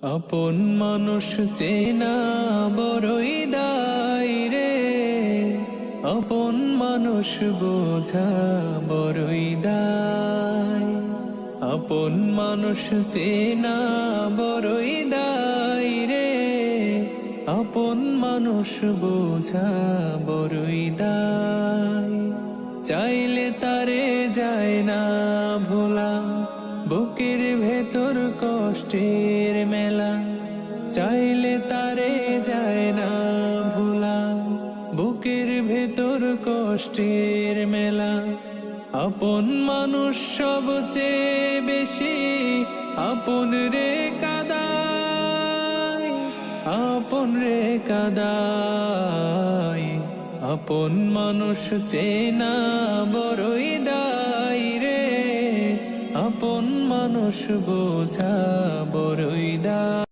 আপন মানুষ চেনা বড়ই দায় রে, আপন মানুষ বোঝা বড়ই দায়। আপন মানুষ চেনা বড়ই দায় রে, আপন মানুষ বোঝা বড়ই দায়। চাইলে তারে যায় না ভোলা, বুকের ভেতর কষ্টের মেলা। চাইলে তারে যায় না ভোলা, বুকের ভেতর কষ্টের মেলা। আপন মানুষ সবচেয়ে বেশি আপন রে কাদায়, আপন রে কাদায়। আপন মানুষ চেনা বড়ই দায় রে, আপন মানুষ বোঝা বড়ই দায়।